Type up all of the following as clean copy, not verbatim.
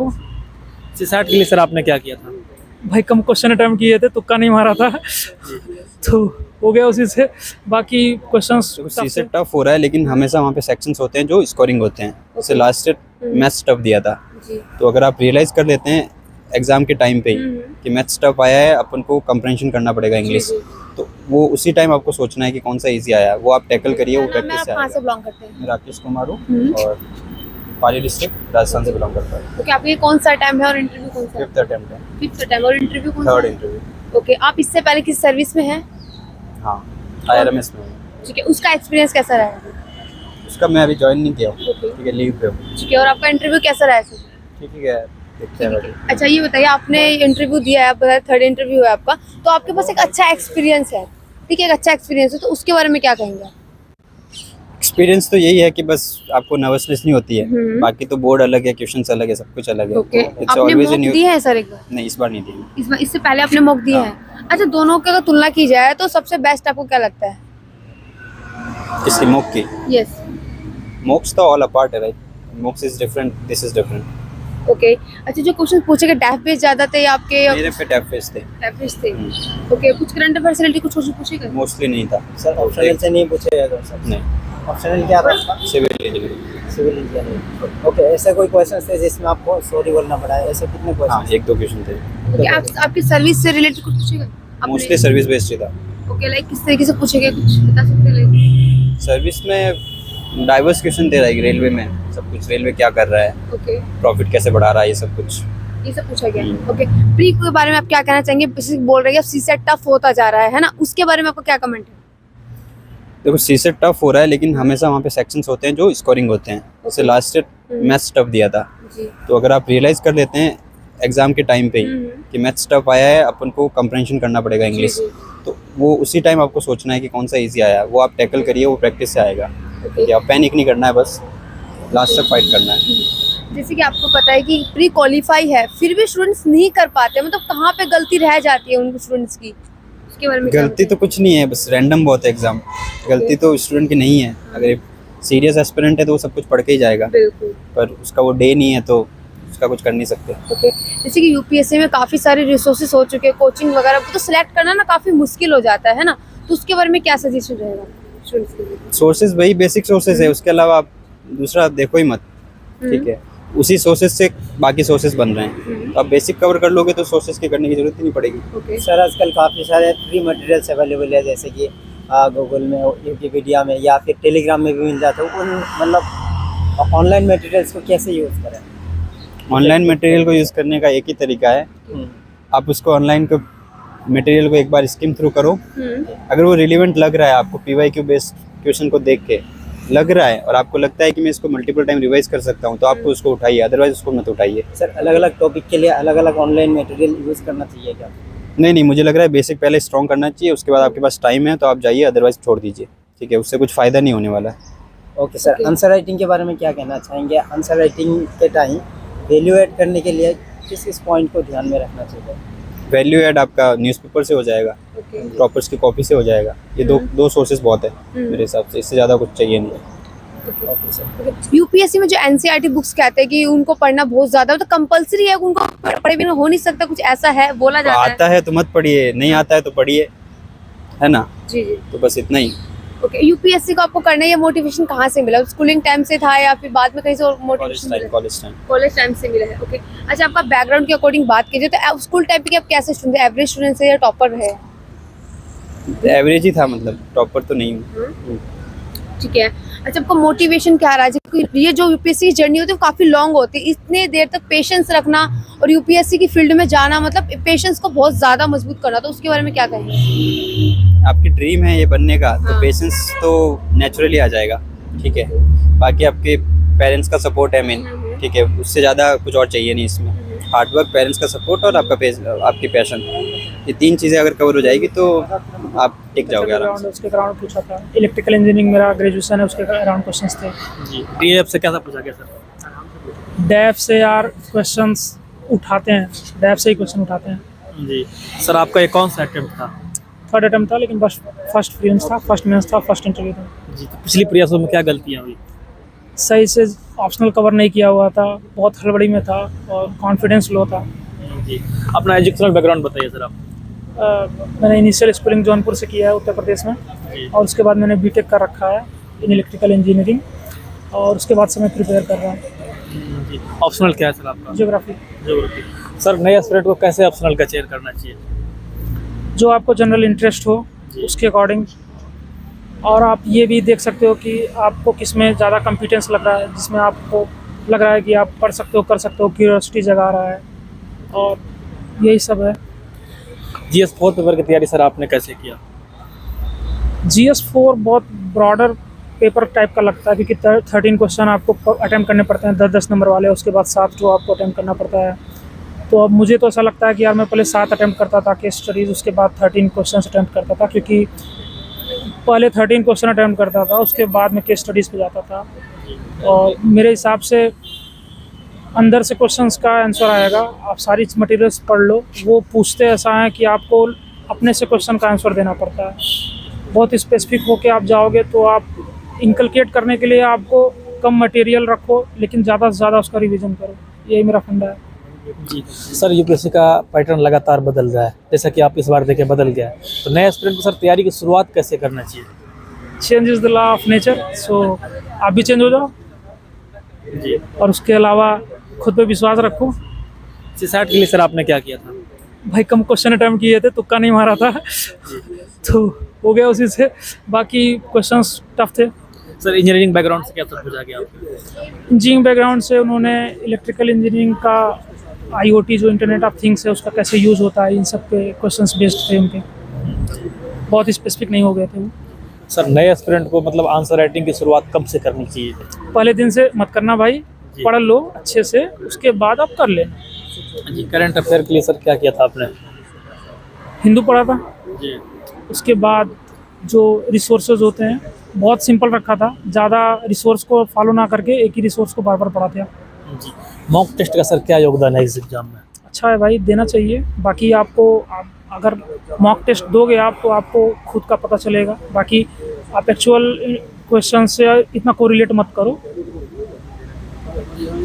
को। सीसैट के लिए सर आपने क्या किया था? भाई कम क्वेश्चन अटेम्प्ट किए थे, तुक्का नहीं मारा था तो हो गया उसी से। बाकी क्वेश्चंस सीसेट टफ हो रहा है, लेकिन हमेशा वहाँ पे सेक्शंस होते हैं जो स्कोरिंग होते हैं। जैसे लास्ट ईयर मैथ्स टफ दिया था, तो अगर आप रियलाइज़ कर लेते हैं एग्ज़ाम के टाइम पे ही कि मैथ्स टफ आया है, अपन को कंप्रेंशन करना पड़ेगा इंग्लिश, तो वो उसी टाइम आपको सोचना है कि कौन सा इजी आया है, वो आप टैकल करिए, वो प्रैक्टिस से आएगा। बिलोंग करते हैं? मैं राकेश कुमार हूँ और पाली डिस्ट्रिक्ट राजस्थान से बिलोंग करता हूँ। ओके, आपके कौन सा अटेम्प्ट है और इंटरव्यू कौन सा? 5th अटेम्प्ट है। 5th अटेम्प्ट और इंटरव्यू कौन सा? 3rd interview. ओके, आप इससे पहले किस सर्विस में हैं? हाँ, IRMS में हूँ। ठीक है, उसका एक्सपीरियंस कैसा रहा? उसका मैं अभी ज्वाइन नहीं किया हूँ, ठीक है, लीव पे हूँ। ठीक है, और आपका इंटरव्यू कैसा रहा? ठीक है, देखते हैं बाकी। अच्छा, ये बताइए, आपने इंटरव्यू दिया है, आप बताया 3rd इंटरव्यू है आपका, तो आपके पास एक अच्छा एक्सपीरियंस है, ठीक है, एक अच्छा एक्सपीरियंस है, तो उसके बारे में क्या कहेंगे? एक्सपीरियंस तो यही है कि बस आपको नर्वसनेस नहीं होती है, बाकी तो बोर्ड अलग है, क्वेश्चंस अलग है, सब कुछ अलग है। ओके, It's आपने always a मॉक new- दी है सर एक बार? नहीं, इस बार नहीं दी। इससे पहले आपने मॉक दिए हैं? अच्छा, दोनों की अगर तुलना की जाए तो सबसे बेस्ट आपको क्या लगता है? इसकी मॉक की यस। मॉक्स तो ऑल अपार्ट है, right? मॉक्स is different, this is different. Okay, अच्छा, जो क्वेश्चन पूछे गए डैफ बेस्ड ज्यादा थे या आपके मेरे पे टैप फेस थे, डैफ बेस्ड थे? ओके, कुछ करंट अफेयर से रिलेटेड कुछ क्वेश्चन पूछे गए? मोस्टली नहीं था सर ऑप्शनल से नहीं पूछे जाएगा सर? नहीं। ऑप्शनल क्या था आपका? Civil engineering. Civil engineering. Okay, ऐसा कोई क्वेश्चन थे जिसमें आपको सॉरी बोलना पड़ा है? ऐसे कितने हाँ, क्वेश्चन? 1-2 क्वेश्चन थे। ओके, आपकी सर्विस से रिलेटेड कुछ पूछे गए? मोस्टली सर्विस बेस्ड ही था। ओके, लाइक किस तरीके से पूछे गए, कुछ बता सकते हैं लाइक? सर्विस में डाइवर्स क्वेश्चन थे, लाइक रेलवे में सब कुछ, रेलवे क्या कर रहा है, ओके, प्रॉफिट कैसे बढ़ा रहा है, ये सब कुछ। ये सब पूछा गया। ओके, प्री के बारे में आप क्या कहना चाहेंगे? बेसिक बोल रहे हैं सीसेट टफ होता जा रहा है ना, उसके बारे में आपका क्या कमेंट है? देखो, सीसेट टफ हो रहा है, लेकिन हमेशा वहाँ पे सेक्शंस होते हैं जो स्कोरिंग होते हैं। जैसे लास्ट ईयर मैथ्स टफ दिया था, जी, तो अगर आप रियलाइज़ कर लेते हैं एग्ज़ाम के टाइम पे ही कि मैथ्स टफ आया है, अपन को कंप्रेंशन करना पड़ेगा इंग्लिश, तो वो उसी टाइम आपको सोचना है कि कौन सा इजी आया है, वो आप टैकल करिए, वो प्रैक्टिस से आएगा। या पैनिक नहीं करना है, बस लास्ट तक फाइट करना है। जैसे कि आपको पता है कि प्री क्वालिफाई है, फिर भी स्टूडेंट्स नहीं कर पाते, मतलब कहाँ पे गलती रह जाती है उन स्टूडेंट्स की, उसके बारे में क्या गलती तो कुछ नहीं है, बस रैंडम बहुत है एग्ज़ाम। गलती तो स्टूडेंट की नहीं है, अगर सीरियस एस्पिरेंट है तो वो सब कुछ पढ़ के ही जाएगा, बिल्कुल। पर उसका वो डे नहीं है तो उसका कुछ कर नहीं सकते। ओके, जैसे कि यूपीएससी में काफ़ी सारे रिसोर्सेज हो चुके हैं, कोचिंग वगैरह, तो सिलेक्ट करना ना काफ़ी मुश्किल हो जाता है ना, तो उसके बारे में क्या सजेशन रहेगा स्टूडेंट्स के लिए? सोर्सेज वही बेसिक सोर्सेज है, उसके अलावा आप दूसरा देखो ही मत, ठीक है? उसी सोर्सेज से बाकी सोर्सेज बन रहे हैं, तो आप बेसिक कवर कर लोगे तो सोर्सेज की करने की जरूरत ही नहीं पड़ेगी। ओके, सर आजकल काफ़ी सारे फ्री मटेरियल्स अवेलेबल है, जैसे कि गूगल में, विकिपीडिया में, या फिर टेलीग्राम में भी मिल जाता है। उन मतलब ऑनलाइन मटेरियल्स को कैसे यूज़ करें? ऑनलाइन मटेरियल को यूज़ करने का एक ही तरीका है, आप उसको ऑनलाइन को मटेरियल को एक बार स्किम थ्रू करो, अगर वो रिलेवेंट लग रहा है आपको, PYQ बेस्ड क्वेश्चन को देख के लग रहा है और आपको लगता है कि मैं इसको मल्टीपल टाइम रिवाइज कर सकता हूँ, तो आपको उसको उठाइए, अदरवाइज उसको मत उठाइए। सर अलग अलग टॉपिक के लिए अलग अलग ऑनलाइन मटेरियल यूज़ करना चाहिए क्या? नहीं, मुझे लग रहा है बेसिक पहले स्ट्रॉन्ग करना चाहिए, उसके बाद आपके पास टाइम है तो आप जाइए, अदरवाइज छोड़ दीजिए, ठीक है? उससे कुछ फ़ायदा नहीं होने वाला है। ओके सर, आंसर राइटिंग के बारे में क्या कहना चाहेंगे? आंसर राइटिंग के टाइम वैल्यू ऐड करने के लिए किस पॉइंट को ध्यान में रखना चाहिए? वैल्यू ऐड आपका न्यूज़पेपर से हो जाएगा, प्रॉपर्स की कॉपी से हो जाएगा, ये दो सोर्सेज बहुत है मेरे हिसाब से, इससे ज़्यादा कुछ चाहिए नहीं। Okay sir. यूपीएससी में जो एनसीईआरटी बुक्स कहते हैं कि उनको पढ़ना बहुत ज्यादा, तो कंपलसरी है, उनको पढ़े बिना हो नहीं सकता, कुछ ऐसा है बोला जाता है? आता है तो मत पढ़िए, नहीं आता है तो पढ़िए, है ना? जी जी। तो बस इतना ही। ओके, यूपीएससी को आपको करना, ये मोटिवेशन कहाँ से मिला? स्कूलिंग टाइम से था या फिर बाद में कहीं से और मोटिवेशन मिला? कॉलेज टाइम से मिला है। ओके, अच्छा, आपका बैकग्राउंड के अकॉर्डिंग बात कीजिए तो स्कूल टाइम पे आप कैसे स्टूडेंट थे? एवरेज स्टूडेंट से या टॉपर रहे? एवरेज ही था, मतलब टॉपर तो नहीं हूँ। ठीक है, अच्छा, आपका मोटिवेशन क्या रहा? ये जो यूपीएससी की जर्नी होती है वो काफ़ी लॉन्ग होती है, इतने देर तक पेशेंस रखना और यूपीएससी की फील्ड में जाना, मतलब पेशेंस को बहुत ज़्यादा मजबूत करना, तो उसके बारे में क्या कहेंगे? आपकी ड्रीम है ये बनने का, तो पेशेंस तो नेचुरली आ जाएगा, ठीक है? बाकी आपके पेरेंट्स का सपोर्ट है मेन, ठीक है? उससे ज़्यादा कुछ और चाहिए नहीं इसमें। हार्डवर्क, पेरेंट्स का सपोर्ट और आपकी पैशन, ये 3 चीज़ें अगर कवर हो जाएगी तो आप टिक जाओगे आराम से। उसके अराउंड पूछा था, इलेक्ट्रिकल इंजीनियरिंग मेरा ग्रेजुएशन है, उसके अराउंड क्वेश्चंस थे। जी, डीएफ से क्या पूछा गया सर? डैफ से यार क्वेश्चंस उठाते हैं, डैफ से ही क्वेश्चन उठाते हैं। जी सर, आपका ये कौन सा अटेम्प्ट था? 3rd अटेम्प्ट था, लेकिन बस फर्स्ट प्रीलिम्स था, फर्स्ट मेंस था, फर्स्ट इंटरव्यू था। जी, तो पिछली प्रयासों में क्या गलतियाँ हुई? सही से ऑप्शनल कवर नहीं किया हुआ था, बहुत हड़बड़ी में था और कॉन्फिडेंस लो था। जी, अपना एजुकेशनल बैकग्राउंड बताइए सर आप। मैंने इनिशियल स्कूलिंग जौनपुर से किया है, उत्तर प्रदेश में, और उसके बाद मैंने बीटेक कर रखा है इन इलेक्ट्रिकल इंजीनियरिंग, और उसके बाद से मैं प्रिपेयर कर रहा हूँ जी, ऑप्शनल क्या है सर आपका? ज्योग्राफी। ज्योग्राफी। सर नए एस्पिरेंट को कैसे ऑप्शनल का चयन करना चाहिए? जो आपको जनरल इंटरेस्ट हो उसके अकॉर्डिंग, और आप ये भी देख सकते हो कि आपको किस में ज़्यादा कॉम्पिटेंस लग रहा है, जिसमें आपको लग रहा है कि आप पढ़ सकते हो, कर सकते हो, क्यूरियोसिटी जगा रहा है, और यही सब है। GS4 पेपर की तैयारी सर आपने कैसे किया? GS4 बहुत ब्रॉडर पेपर टाइप का लगता है, क्योंकि 13 क्वेश्चन आपको अटैम्प्ट करने पड़ते हैं, 10-10 नंबर वाले, उसके बाद 7 जो आपको अटैम्प्ट करना पड़ता है। तो अब मुझे तो ऐसा लगता है कि यार मैं पहले 7 अटैम्प्ट करता था केस स्टडीज़, उसके बाद 13 क्वेश्चन अटैम्प्ट करता था, क्योंकि पहले 13 क्वेश्चन अटैम्प्ट करता था, उसके बाद मैं केस स्टडीज़ पे जाता था। और मेरे हिसाब से अंदर से क्वेश्चंस का आंसर आएगा, आप सारी मटेरियल्स पढ़ लो, वो पूछते ऐसा है कि आपको अपने से क्वेश्चन का आंसर देना पड़ता है। बहुत स्पेसिफिक होके आप जाओगे तो आप इनकलकेट करने के लिए आपको कम मटेरियल रखो, लेकिन ज़्यादा से ज़्यादा उसका रिवीजन करो, यही मेरा फंडा है। जी सर, यूपीएससी का पैटर्न लगातार बदल रहा है, जैसा कि आप इस बार देखे बदल गया है, तो नए एस्पिरेंट को सर तैयारी की शुरुआत कैसे करना चाहिए? Change is the law of nature, so आप भी चेंज हो जाओ, जी। और उसके अलावा खुद पे विश्वास रखो। CSAT के लिए सर आपने क्या किया था? भाई कम क्वेश्चन अटैम्प्ट किए थे, तुक्का नहीं मारा था, तो हो गया उसी से। बाकी क्वेश्चंस टफ थे। सर इंजीनियरिंग बैकग्राउंड से क्या सब पूछा गया आपको? इंजीनियरिंग बैकग्राउंड से उन्होंने इलेक्ट्रिकल इंजीनियरिंग का IoT जो इंटरनेट ऑफ थिंग्स है उसका कैसे यूज़ होता है, इन सब पे क्वेश्चंस बेस्ड थे उनके, बहुत स्पेसिफिक नहीं हो गए थे वो। सर नए एस्पिरेंट को मतलब आंसर राइटिंग की शुरुआत कब से करनी चाहिए? पहले दिन से मत करना भाई, पढ़ लो अच्छे से, उसके बाद आप कर लेना। जी, करंट अफेयर के लिए सर क्या किया था आपने? हिंदू पढ़ा था, जी। उसके बाद जो रिसोर्सेज होते हैं बहुत सिंपल रखा था, ज़्यादा रिसोर्स को फॉलो ना करके एक ही रिसोर्स को बार बार पढ़ा था। जी, मॉक टेस्ट का सर क्या योगदान है इस एग्जाम में? अच्छा है भाई, देना चाहिए। बाकी आपको अगर मॉक टेस्ट दोगे आप तो आपको खुद का पता चलेगा, बाकी आप एक्चुअल क्वेश्चन से इतना कोरिलेट मत करो।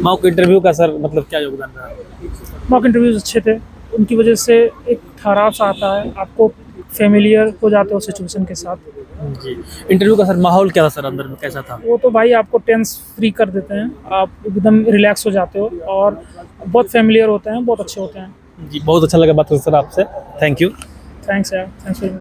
मॉक इंटरव्यू का सर मतलब क्या योगदान रहा? मॉक इंटरव्यूज अच्छे थे, उनकी वजह से एक ठहराव सा आता है, आपको फेमिलियर हो जाते हो सिचुएशन के साथ। जी, इंटरव्यू का सर माहौल क्या था सर, अंदर में कैसा था? वो तो भाई आपको टेंस फ्री कर देते हैं, आप एकदम रिलैक्स हो जाते हो, और बहुत फेमिलियर होते हैं, बहुत अच्छे होते हैं। जी, बहुत अच्छा लगा बात करके सर आपसे, थैंक यू। थैंक्स यार, थैंक्स।